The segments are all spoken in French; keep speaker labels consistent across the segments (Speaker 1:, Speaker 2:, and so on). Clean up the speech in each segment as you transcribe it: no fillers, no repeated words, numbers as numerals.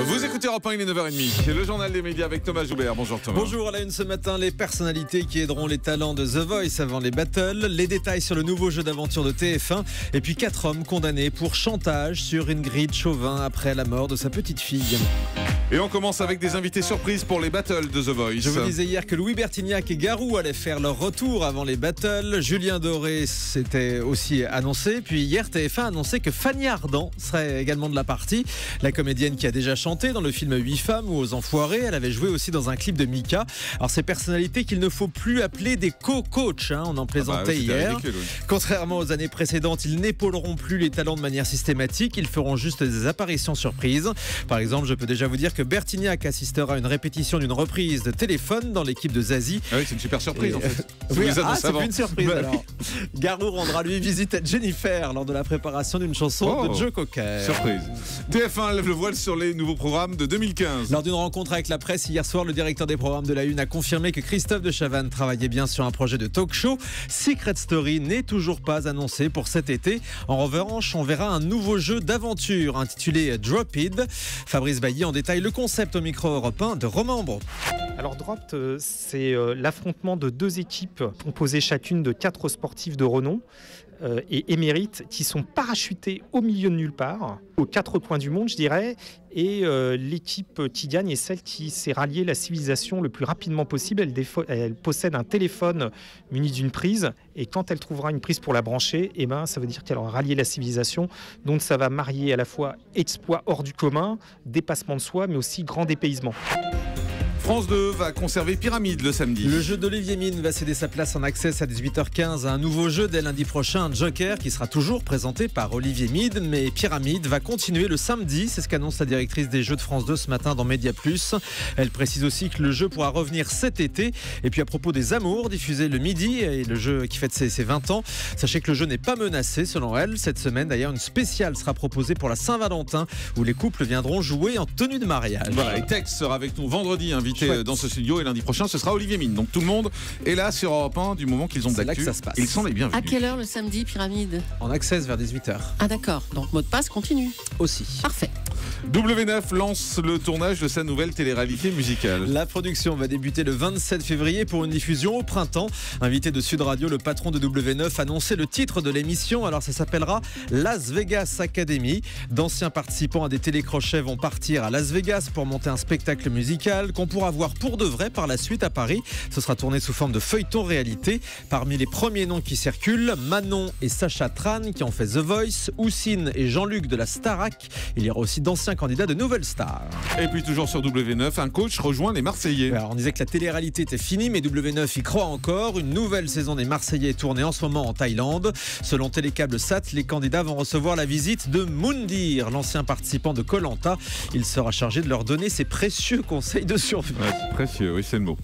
Speaker 1: Vous écoutez Europe 1, il est 9h30. Le journal des médias avec Thomas Joubert. Bonjour Thomas.
Speaker 2: Bonjour, à la une ce matin, les personnalités qui aideront les talents de The Voice avant les battles, les détails sur le nouveau jeu d'aventure de TF1 et puis 4 hommes condamnés pour chantage sur Ingrid Chauvin après la mort de sa petite fille.
Speaker 1: Et on commence avec des invités surprises pour les battles de The Voice.
Speaker 2: Je vous disais hier que Louis Bertignac et Garou allaient faire leur retour avant les battles. Julien Doré s'était aussi annoncé. Puis hier, TF1 a annoncé que Fanny Ardant serait également de la partie. La comédienne qui a déjà chanté dans le film 8 femmes ou Aux Enfoirés. Elle avait joué aussi dans un clip de Mika. Alors ces personnalités qu'il ne faut plus appeler des co-coachs. On en plaisantait hier.
Speaker 1: Ridicule, oui.
Speaker 2: Contrairement aux années précédentes, ils n'épauleront plus les talents de manière systématique. Ils feront juste des apparitions surprises. Par exemple, je peux déjà vous dire que Bertignac assistera à une répétition d'une reprise de Téléphone dans l'équipe de Zazie.
Speaker 1: Ah oui, c'est une super surprise en fait.
Speaker 2: Oui, c'est
Speaker 1: avant.
Speaker 2: plus une surprise alors. Garou rendra lui visite à Jennifer lors de la préparation d'une chanson de Joe Cocker.
Speaker 1: Surprise. TF1 lève le voile sur les nouveaux programmes de 2015.
Speaker 2: Lors d'une rencontre avec la presse hier soir, le directeur des programmes de la Une a confirmé que Christophe de Chavannes travaillait bien sur un projet de talk-show. Secret Story n'est toujours pas annoncé pour cet été. En revanche, on verra un nouveau jeu d'aventure intitulé Drop It. Fabrice Bailly en détaille le concept au micro Europe 1 de Romain Ambro.
Speaker 3: Alors Dropped, c'est l'affrontement de deux équipes composées chacune de 4 sportifs de renom et émérites qui sont parachutés au milieu de nulle part, aux 4 coins du monde je dirais, et l'équipe qui gagne est celle qui s'est ralliée la civilisation le plus rapidement possible. Elle possède un téléphone muni d'une prise et quand elle trouvera une prise pour la brancher, ça veut dire qu'elle aura rallié la civilisation. Donc ça va marier à la fois exploit hors du commun, dépassement de soi, mais aussi grand dépaysement.
Speaker 1: France 2 va conserver Pyramide le samedi.
Speaker 2: Le jeu d'Olivier Mine va céder sa place en access à 18h15 à un nouveau jeu dès lundi prochain, Joker, qui sera toujours présenté par Olivier Mine. Mais Pyramide va continuer le samedi, c'est ce qu'annonce la directrice des jeux de France 2 ce matin dans Média Plus. Elle précise aussi que le jeu pourra revenir cet été. Et puis à propos des Amours, diffusé le midi, et le jeu qui fête ses 20 ans, sachez que le jeu n'est pas menacé selon elle. Cette semaine d'ailleurs, une spéciale sera proposée pour la Saint-Valentin où les couples viendront jouer en tenue de mariage.
Speaker 1: Voilà, et Tex sera avec nous vendredi, invité
Speaker 2: Chouette.
Speaker 1: dans ce studio, et lundi prochain ce sera Olivier Mine. Donc tout le monde est là sur Europe 1 du moment qu'ils ont de
Speaker 2: C'est là
Speaker 1: l'actu.
Speaker 2: que ça se passe.
Speaker 1: Ils sont les bienvenus.
Speaker 4: À quelle heure le samedi, Pyramide?
Speaker 2: En access vers 18h
Speaker 4: Ah d'accord, donc mot de passe continue.
Speaker 2: aussi.
Speaker 4: Parfait.
Speaker 1: W9 lance le tournage de sa nouvelle télé-réalité musicale.
Speaker 2: La production va débuter le 27 février pour une diffusion au printemps. Invité de Sud Radio, le patron de W9 annonçait le titre de l'émission. Alors ça s'appellera Las Vegas Academy. D'anciens participants à des télécrochets vont partir à Las Vegas pour monter un spectacle musical qu'on pourra voir pour de vrai par la suite à Paris. Ce sera tourné sous forme de feuilleton réalité. Parmi les premiers noms qui circulent, Manon et Sacha Tran qui ont fait The Voice, Houssine et Jean-Luc de la Starac. Il y aura aussi d'anciens candidats de Nouvelle Star.
Speaker 1: Et puis toujours sur W9, un coach rejoint les Marseillais.
Speaker 2: Alors, on disait que la télé-réalité était finie, mais W9 y croit encore. Une nouvelle saison des Marseillais est tournée en ce moment en Thaïlande. Selon Télécable Sat, les candidats vont recevoir la visite de Moundir, l'ancien participant de Koh-Lanta. Il sera chargé de leur donner ses précieux conseils de survie.
Speaker 1: Ouais, c'est précieux, oui, c'est le mot.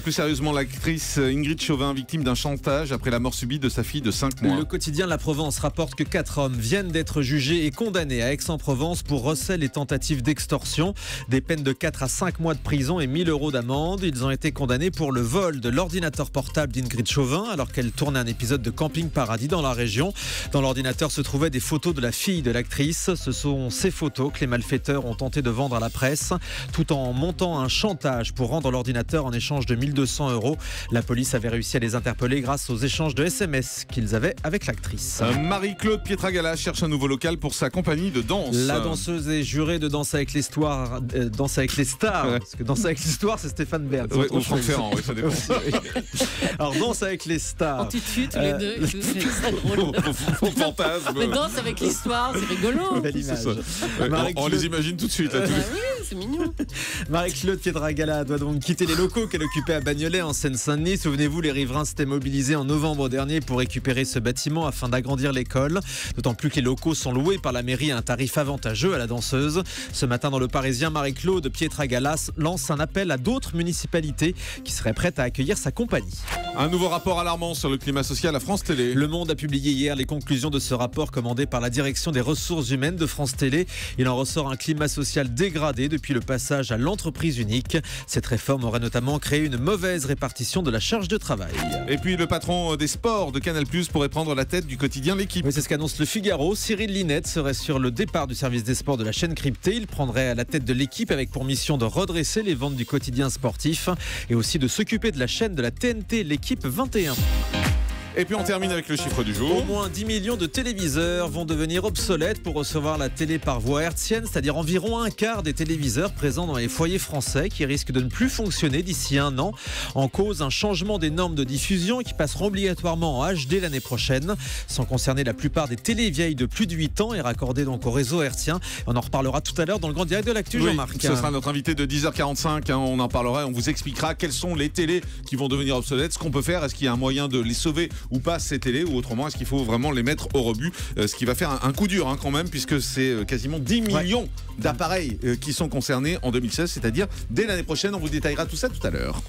Speaker 1: Plus sérieusement, l'actrice Ingrid Chauvin, victime d'un chantage après la mort subite de sa fille de 5 mois.
Speaker 2: Le quotidien La Provence rapporte que 4 hommes viennent d'être jugés et condamnés à Aix-en-Provence pour recel et tentative d'extorsion. Des peines de 4 à 5 mois de prison et 1 000 € d'amende. Ils ont été condamnés pour le vol de l'ordinateur portable d'Ingrid Chauvin alors qu'elle tournait un épisode de Camping Paradis dans la région. Dans l'ordinateur se trouvaient des photos de la fille de l'actrice. Ce sont ces photos que les malfaiteurs ont tenté de vendre à la presse tout en montant un chantage pour rendre l'ordinateur en échange de 1 200 €. La police avait réussi à les interpeller grâce aux échanges de SMS qu'ils avaient avec l'actrice.
Speaker 1: Marie-Claude Pietragala cherche un nouveau local pour sa compagnie de danse.
Speaker 2: La danseuse est jurée de Danse avec l'histoire, Danse avec les stars,
Speaker 1: Ouais.
Speaker 2: parce que Danse avec l'histoire c'est Stéphane Bern.
Speaker 1: Ouais, ou Franck Ferrand, oui, ça dépend.
Speaker 2: Alors Danse avec les stars.
Speaker 4: En tutu tous les deux, et tout, c'est très drôle.
Speaker 1: Au fantasme.
Speaker 4: Mais danse avec l'histoire, c'est rigolo.
Speaker 2: Belle
Speaker 1: C'est
Speaker 2: image.
Speaker 1: ça. Ouais, on les imagine tout de suite. Là, tous les-
Speaker 4: Oui, c'est mignon.
Speaker 2: Marie-Claude Pietragala doit donc quitter les locaux qu'elle occupait à Bagnolet en Seine-Saint-Denis. Souvenez-vous, les riverains s'étaient mobilisés en novembre dernier pour récupérer ce bâtiment afin d'agrandir l'école. D'autant plus que les locaux sont loués par la mairie à un tarif avantageux à la danseuse. Ce matin dans Le Parisien, Marie-Claude Pietragala lance un appel à d'autres municipalités qui seraient prêtes à accueillir sa compagnie.
Speaker 1: Un nouveau rapport alarmant sur le climat social à France Télé.
Speaker 2: Le Monde a publié hier les conclusions de ce rapport commandé par la direction des ressources humaines de France Télé. Il en ressort un climat social dégradé depuis le passage à l'entreprise unique. Cette réforme aurait notamment créé une mauvaise répartition de la charge de travail.
Speaker 1: Et puis le patron des sports de Canal+ pourrait prendre la tête du quotidien L'Équipe.
Speaker 2: Oui, c'est ce qu'annonce Le Figaro. Cyril Linette serait sur le départ du service des sports de la chaîne cryptée. Il prendrait à la tête de l'équipe avec pour mission de redresser les ventes du quotidien sportif et aussi de s'occuper de la chaîne de la TNT, l'équipe 21.
Speaker 1: Et puis on termine avec le chiffre du jour.
Speaker 2: Au moins 10 millions de téléviseurs vont devenir obsolètes pour recevoir la télé par voie hertzienne, c'est-à-dire environ un quart des téléviseurs présents dans les foyers français qui risquent de ne plus fonctionner d'ici un an. En cause, un changement des normes de diffusion qui passeront obligatoirement en HD l'année prochaine, sans concerner la plupart des télés vieilles de plus de 8 ans et raccordées donc au réseau hertzien. On en reparlera tout à l'heure dans le grand direct de l'actu, Jean-Marc.
Speaker 1: Ce sera notre invité de 10h45, on en parlera, on vous expliquera quelles sont les télés qui vont devenir obsolètes, ce qu'on peut faire, est-ce qu'il y a un moyen de les sauver ou pas ces télés, ou autrement est-ce qu'il faut vraiment les mettre au rebut, ce qui va faire un coup dur quand même, puisque c'est quasiment 10 millions d'appareils qui sont concernés en 2016, c'est-à-dire dès l'année prochaine. On vous détaillera tout ça tout à l'heure.